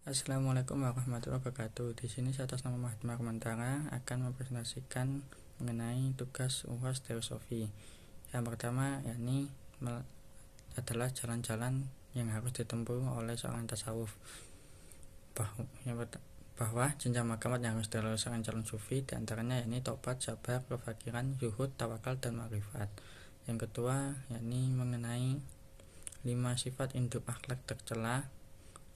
Assalamualaikum warahmatullahi wabarakatuh. Di sini saya atas nama Mahdi Marmantara akan mempresentasikan mengenai tugas UAS Teosofi. Yang pertama yakni adalah jalan-jalan yang harus ditempuh oleh seorang tasawuf. Bahwa jenjang maqamat yang harus dilalui seorang calon sufi diantaranya yakni tobat, sabar, kefakiran, zuhud, tawakal, dan makrifat. Yang kedua yakni mengenai 5 sifat induk akhlak tercela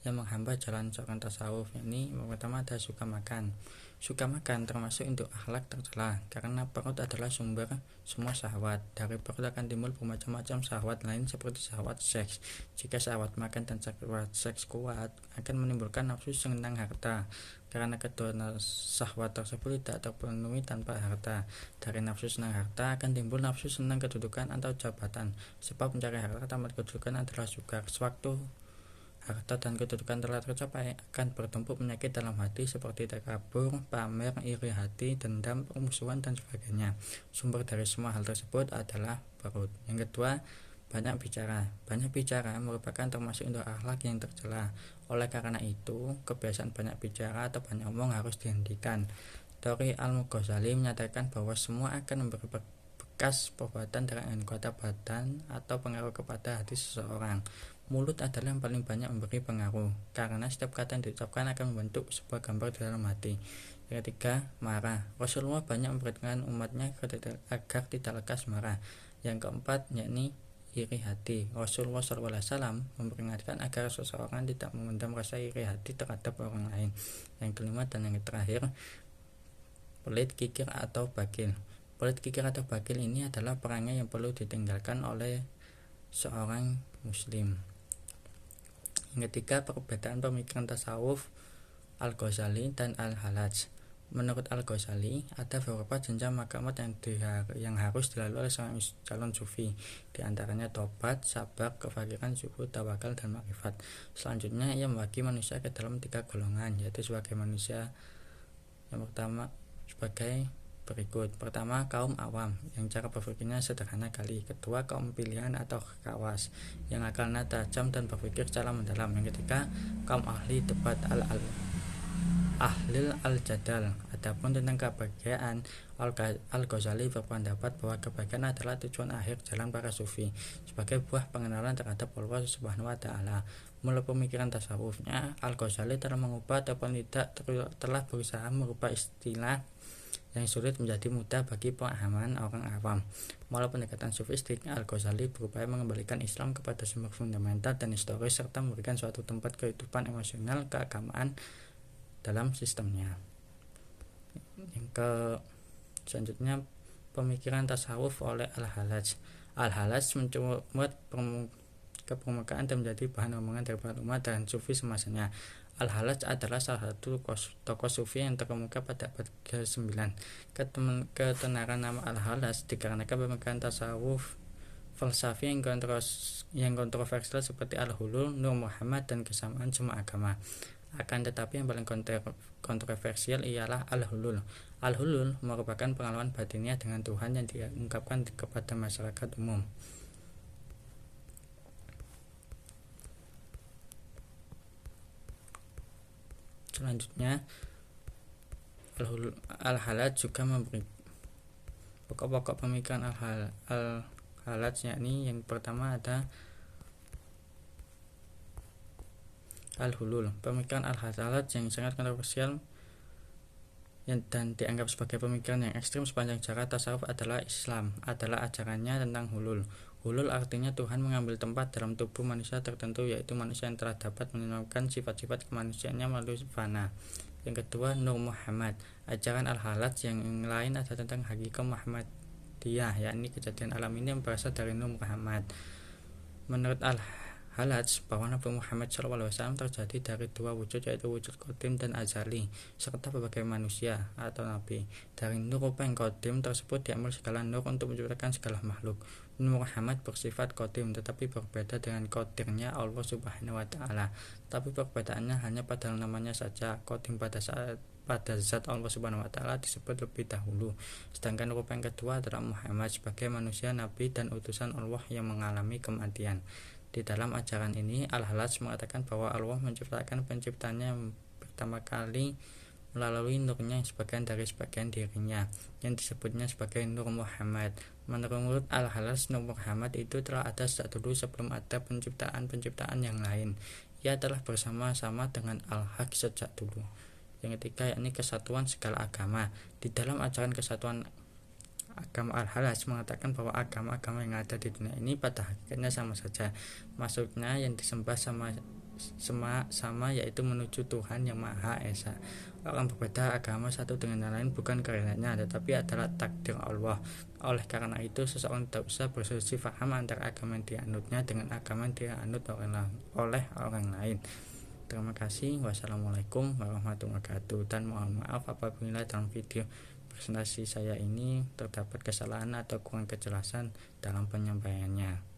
yang menghambat jalan seorang tasawuf. Ini pertama ada suka makan. Suka makan termasuk induk akhlak tercela karena perut adalah sumber semua syahwat. Dari perut akan timbul bermacam-macam syahwat lain seperti syahwat seks. Jika syahwat makan dan syahwat seks kuat, akan menimbulkan nafsu senang harta. Karena kedua syahwat tersebut tidak terpenuhi tanpa harta. Dari nafsu senang harta akan timbul nafsu senang kedudukan atau jabatan. Sebab mencari harta tanpa kedudukan adalah sukar. Sewaktu harta dan kedudukan telah tercapai, akan bertumpuk penyakit dalam hati seperti takabur, pamer, iri hati, dendam, permusuhan, dan sebagainya. Sumber dari semua hal tersebut adalah perut. Yang kedua, banyak bicara. Banyak bicara merupakan termasuk induk akhlak yang tercela. Oleh karena itu, kebiasaan banyak bicara atau banyak omong harus dihentikan. Tori Al-Ghazali menyatakan bahwa semua akan memberi bekas perbuatan dengan anggota badan atau pengaruh kepada hati seseorang. Mulut adalah yang paling banyak memberi pengaruh, karena setiap kata yang diucapkan akan membentuk sebuah gambar di dalam hati. Yang ketiga, marah. Rasulullah banyak memperingatkan umatnya agar tidak lekas marah. Yang keempat, yakni iri hati. Rasulullah SAW memperingatkan agar seseorang tidak memendam rasa iri hati terhadap orang lain. Yang kelima dan yang terakhir, pelit, kikir, atau bagil. Pelit, kikir, atau bagil ini adalah perangai yang perlu ditinggalkan oleh seorang muslim. Yang ketiga, perbedaan pemikiran tasawuf Al-Ghazali dan Al-Halaj. Menurut Al-Ghazali, ada beberapa jenjang maqamat yang harus dilalui oleh seorang calon sufi. Di antaranya tobat, sabar, kefakiran, zuhud, tawakal, dan makrifat. Selanjutnya, ia membagi manusia ke dalam 3 golongan, yaitu sebagai manusia yang pertama sebagai berikut. Pertama, kaum awam yang cara berpikirnya sederhana kali. Kedua, kaum pilihan atau kawas yang akalnya tajam dan berpikir secara mendalam. Yang ketiga, kaum ahli debat ahlil al-jadal. Adapun tentang kebahagiaan, Al-Ghazali berpendapat bahwa kebahagiaan adalah tujuan akhir jalan para sufi sebagai buah pengenalan terhadap Allah Subhanahu wa taala. Mulai pemikiran tasawufnya, Al-Ghazali telah mengubah ataupun tidak telah berusaha merubah istilah yang sulit menjadi mudah bagi pemahaman orang awam. Melalui pendekatan sufistik, Al-Ghazali berupaya mengembalikan Islam kepada sumber fundamental dan historis serta memberikan suatu tempat kehidupan emosional keagamaan dalam sistemnya. Selanjutnya, pemikiran tasawuf oleh Al-Halaj. Al-Halaj mencoba ke permukaan dan menjadi bahan omongan dari para umat dan sufi semasanya. Al-Halaj adalah salah satu tokoh sufi yang terkemuka pada abad ke-9. Ketenaran nama Al-Halaj dikarenakan pemikiran tasawuf falsafi yang kontroversial seperti Al-Hulul, Nur Muhammad, dan kesamaan semua agama. Akan tetapi yang paling kontroversial ialah Al-Hulul. Al-Hulul merupakan pengalaman batiniah dengan Tuhan yang diungkapkan kepada masyarakat umum. Selanjutnya, Al-Halaj juga memberi pokok-pokok pemikiran Al-Halaj, yakni yang pertama ada Al-Hulul. Pemikiran Al-Halaj yang sangat kontroversial dan dianggap sebagai pemikiran yang ekstrim sepanjang sejarah tasawuf adalah Islam adalah ajarannya tentang hulul. Hulul artinya Tuhan mengambil tempat dalam tubuh manusia tertentu, yaitu manusia yang telah dapat menunjukkan sifat-sifat kemanusiaannya melalui fana. Yang kedua, Nur Muhammad. Ajaran Al-Halaj yang lain adalah tentang hakikat Muhammadiyah, yakni kejadian alam ini yang berasal dari Nur Muhammad. Menurut Al-Halaj, bahwa Nabi Muhammad SAW terjadi dari 2 wujud, yaitu wujud qadim dan azali, serta berbagai manusia atau nabi. Dari nur yang qadim tersebut diambil segala nur untuk menciptakan segala makhluk. Nur Muhammad bersifat qadim, tetapi berbeda dengan qadirnya Allah Subhanahu wa taala. Tapi perbedaannya hanya pada namanya saja. Qadim pada zat Allah Subhanahu wa taala disebut lebih dahulu. Sedangkan rupa yang kedua adalah Muhammad sebagai manusia, nabi, dan utusan Allah yang mengalami kematian. Di dalam ajaran ini, Al-Hallaj mengatakan bahwa Allah menciptakan penciptanya pertama kali melalui nurnya yang sebagian dari sebagian dirinya, yang disebutnya sebagai Nur Muhammad. Menurut Al-Hallaj, Nur Muhammad itu telah ada sejak dulu sebelum ada penciptaan-penciptaan yang lain. Ia telah bersama-sama dengan Al-Haq sejak dulu. Yang ketiga yakni kesatuan segala agama. Di dalam ajaran kesatuan agama Al-Hallaj mengatakan bahwa agama-agama yang ada di dunia ini pada hakikatnya sama saja. Maksudnya yang disembah sama yaitu menuju Tuhan yang Maha Esa. Orang berbeda agama satu dengan yang lain bukan kehendaknya, tetapi adalah takdir Allah. Oleh karena itu seseorang tidak usah berselisih paham antara agama yang dianutnya dengan agama yang dianut oleh orang lain. Terima kasih. Wassalamualaikum warahmatullahi wabarakatuh. Dan mohon maaf apabila dalam video presentasi saya ini terdapat kesalahan atau kurang kejelasan dalam penyampaiannya.